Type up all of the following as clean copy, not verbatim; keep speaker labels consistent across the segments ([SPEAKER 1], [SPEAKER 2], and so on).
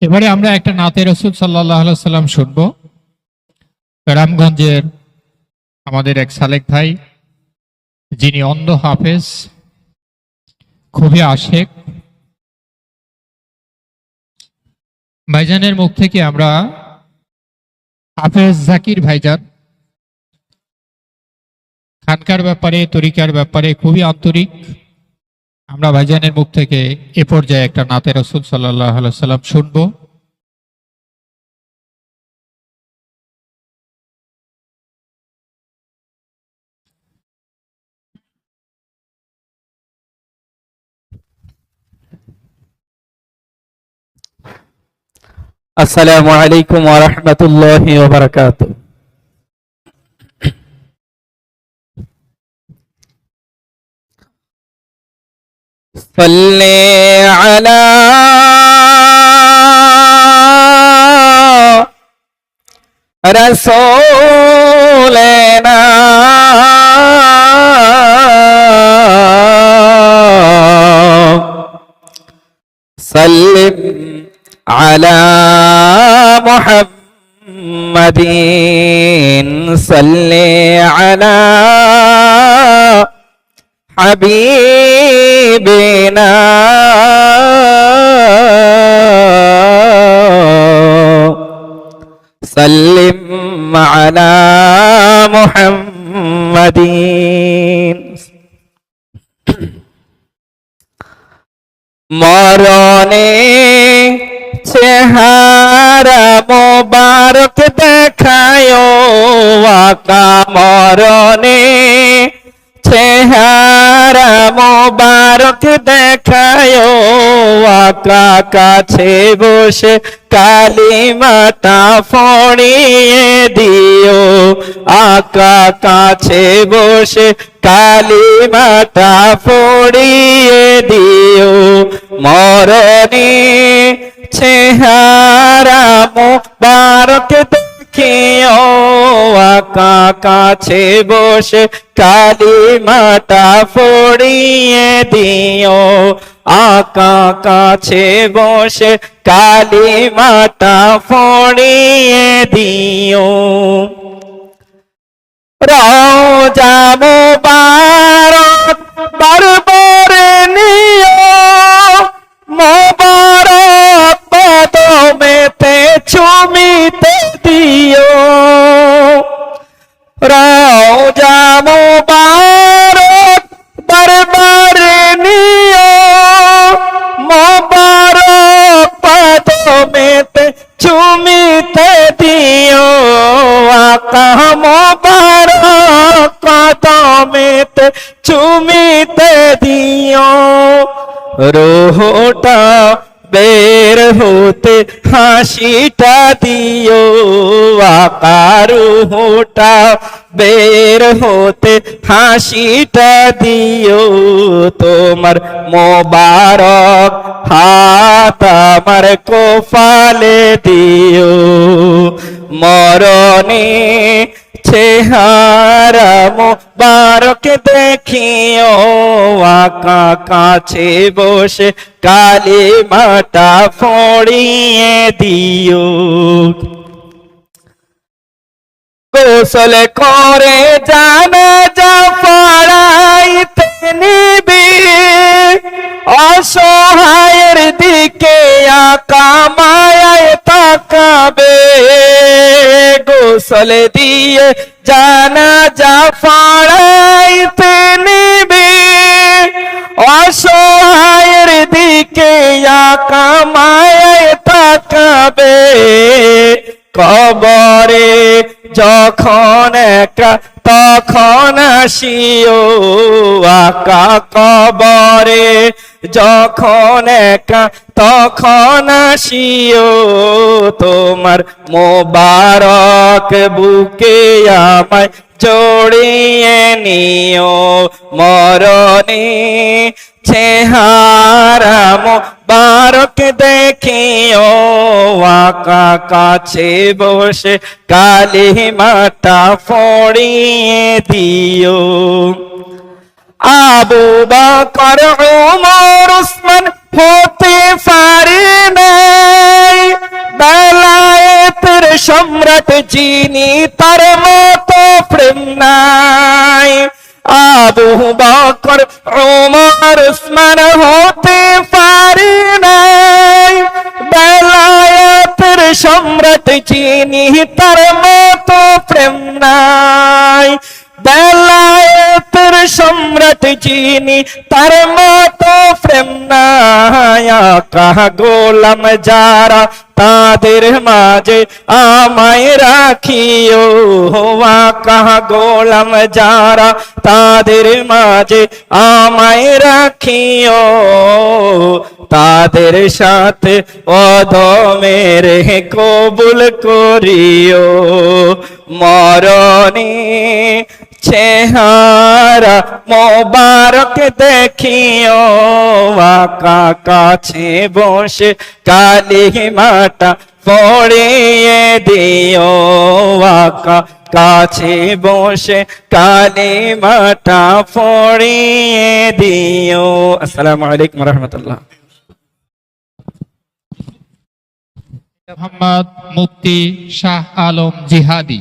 [SPEAKER 1] এবারে আমরা একটা নাতে রাসূল সাল্লাল্লাহু আলাইহি সাল্লাম শুনবো। রামগঞ্জের আমাদের এক সালেক ভাই, যিনি অন্ধ হাফেজ, খুবই আশেক, ভাইজানের মুখ থেকে আমরা হাফেজ জাকির ভাইজান খানকার ব্যাপারে, তরিকার ব্যাপারে খুবই আন্তরিক। আমরা ভাইজানের মুখ থেকে এ পর্যায়ে একটা নাতে রাসূল সাল্লাল্লাহু আলাইহি সাল্লাম শুনবো।
[SPEAKER 2] আসসালামু আলাইকুম ওয়া রাহমাতুল্লাহি ওয়া বারাকাতুহু। সাল্লি আলা রাসূলিনা সাল্লিম على محمد صل على حبيبنا سلم على محمد মরণে চেহারা মোবারক দেখায় আকা, মরণে চেহারা মোবারক দেখায় আকা, কাছে বসে কালিমাটা পড়িয়ে দিও আকা, কাছে বসে কালিমাটা পড়িয়ে দিও। মরণে চেহারা মোবারক দেখিও আকা, কাছে বসে কালিমাটা পড়িয়ে দিও আকা, কাছে বসে কালিমাটা পড়িয়ে দিও। রওজা মুবারক বারবার নিও, মোবারক কদমেতে চুমিতে দিও। রওজা মুবারক বারবার নিও, মোবারক কদমেতে চুমিতে দিও আকা, মোবারক কদমেতে চুমিতে দিও। রোহটা বের হতে হাসিটা দিও আকা, রোহটা বের হতে হাসিটা দিও। তোমার মোবারক হাত আমার কপালে দিও। মরণে চেহারা মোবারক দেখিও আকা, কাছে বসে কালিমাটা পড়িয়ে দিও। গোসল করে জানাজা পড়াইতে নিবি, অসহায়ের দিকে আকা মায়ায় তাকাবে। গোসল দিয়ে জানাজা পড়াইতে নিবি, অসহায়ের দিকে আকা মায়ায় তাকাবে। কবরে যখন একা তখন আসিও আকা, কবরে যখন একা তখন আসিও। তোমার মোবারক বুকে আমায় জড়িয়ে নিও। মরণে চেহারা মোবারক দেখিও আকা, কাছে বসে কালিমাটা পড়িয়ে দিও। আবু বকর, ওমর, উসমান হতে পারে নাই, সম্রাট যিনি তার মতো প্রেম নাই। আবু বকর ওমর উসমান হতে পারে নাই, বেলায়েতের সম্রাট যিনি তার মতো প্রেম নাই। বেলায়েতের সম্রাট যিনি তার মতো প্রেম নাই। আকা গোলাম যারা তাদের মাঝে আমায় রাখিও, আকা গোলাম যারা তাদের মাঝে আমায় রাখিও, তাদের সাথে অধমের কবুল করিও। মরণে চেহারা মোবারক দেখিও, আকা কাছে বসে কালিমাটা পড়িয়ে দিও, আকা কাছে বসে কালিমাটা পড়িয়ে দিও। আসসালামু আলাইকুম ওয়া রাহমাতুল্লাহ।
[SPEAKER 1] মোহাম্মদ মুফতি শাহ আলম জিহাদি।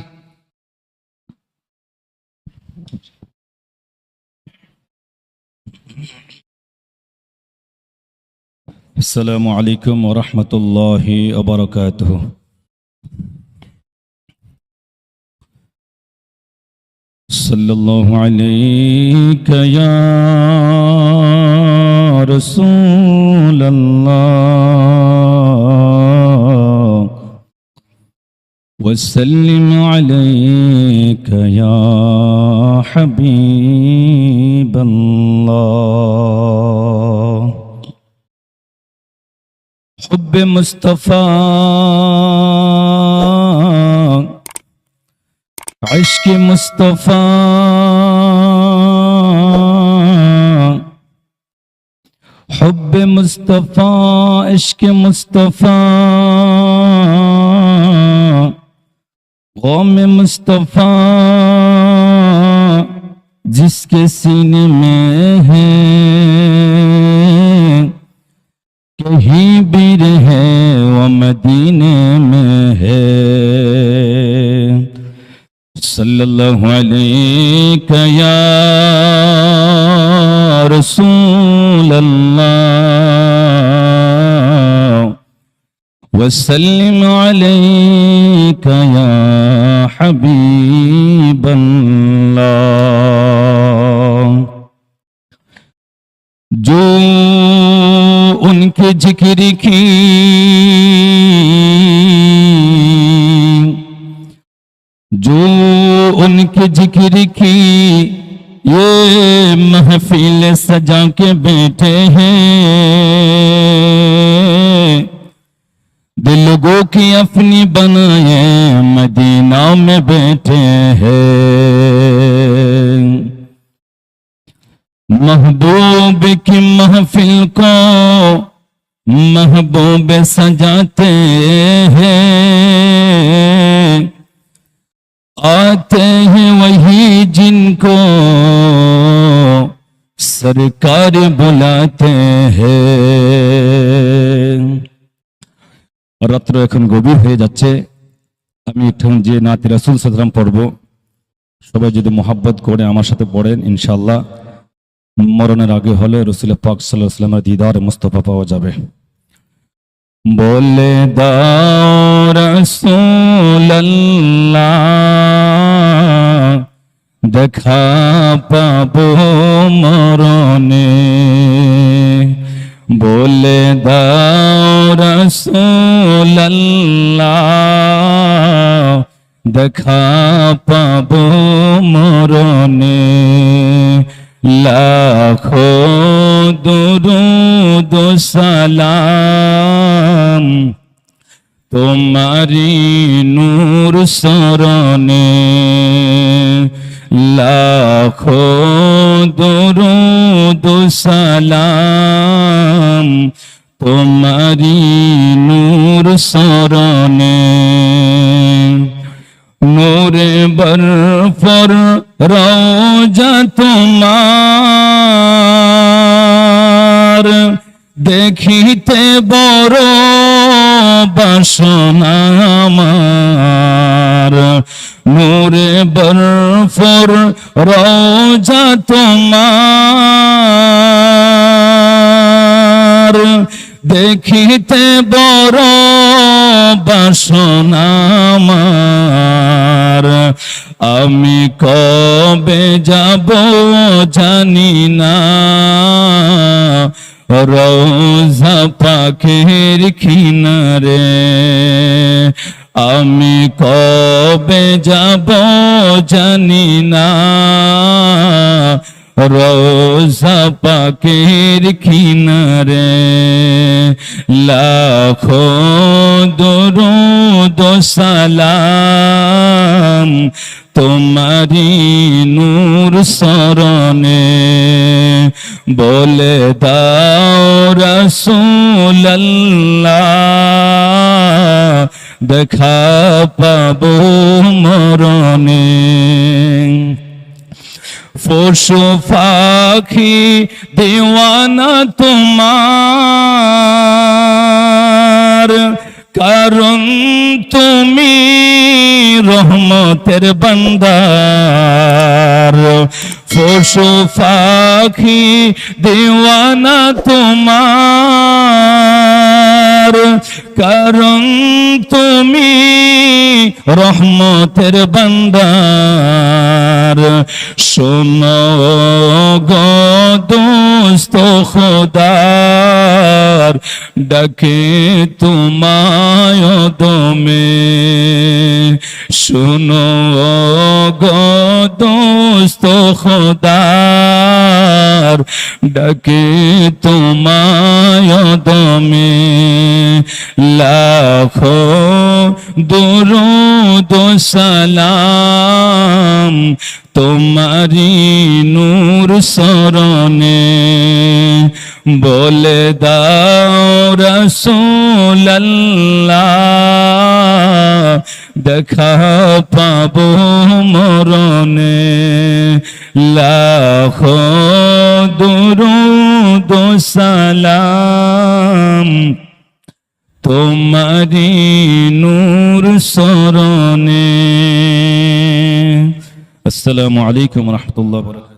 [SPEAKER 3] আসসালামু আলাইকুম ওয়া রাহমাতুল্লাহি ওয়া বারাকাতুহু। সাল্লাল্লাহু আলাইকা ইয়া রাসূলাল্লাহ ওয়া সাল্লিম আলাইকা ইয়া হাবিবাল্লাহ। हुब्ब मुस्तफा इश्क मुस्तफा, हुब्ब मुस्तफा इश्क मुस्तफा, गम मुस्तफा जिसके सीने में है, कहीं भी रहे वो मदीने में है। सल्लल्लाहु अलैका या रसूल अल्लाह वसल्लिम अलैका या हबीब अल्लाह। जो उनके जिक्र की जो उनके जिक्र की ये महफिल सजा के बैठे हैं, दिलों की अपनी बनाए मदीना में बैठे हैं। महबूब की महफिल को महबूब सजाते हैं, आते हैं वही जिनको सरकार बुलाते हैं। রাত্র এখন গভীর হয়ে যাচ্ছে, আমি এখন যে নাতে রাসূল সাল্লাল্লাহু আলাইহি ওয়াসাল্লাম পড়ব, সবাই যদি মোহাব্বত করে আমার সাথে পড়েন ইনশাআল্লাহ মরণের আগে হলে রাসূল পাক সাল্লাল্লাহু আলাইহি ওয়াসাল্লামের দিদার মুস্তাফা পাওয়া যাবে। বলে দাও রাসূলুল্লাহ দেখা পাবো মরণে, বলে দাও রাসূলুল্লাহ দেখা পাবো মরণে। লাখো দুরুদ সালাম তোমারি নূর শরণে, লাখো দুরুদ সালাম তোমারি নূর শরণে। নূরে বরফর রওজা তোমার, দেখিতে বড় বাসনা আমার। বরফর রোজা তোমার দেখিতে বড় বাসনা আমার আমি কবে যাব জানি না রোজা পাকের কিনারে আমি কবে যাব জানি না রোজা পাকের কিনারে লাখো দরুদ সালাম তোমারি নূর শরণে বলে দাও রাসূলুল্লাহ দেখা পাবো মরণে পশু পাখি দিওয়ানা তোমার কারণ তুমি রহমতের বান্দার পশু পাখি দিওয়ানা তোমার কারণ তুমি রহমতের বান্দার শোনো গো দোস্ত খোদার ডাকে তোমায় দমে শোনো গো দোস্ত খোদার ডাকে তোমায় দমে লাখো দরুদ সালাম তোমারি নূর শরণে বলে দাও রাসূলুল্লাহ দেখা পাবো মরণে লাখো দরুদ সালাম তোমারি নূর শরণে। আসসালামু আলাইকুম ওয়া রাহমাতুল্লাহি ওয়া বারাকাতুহু।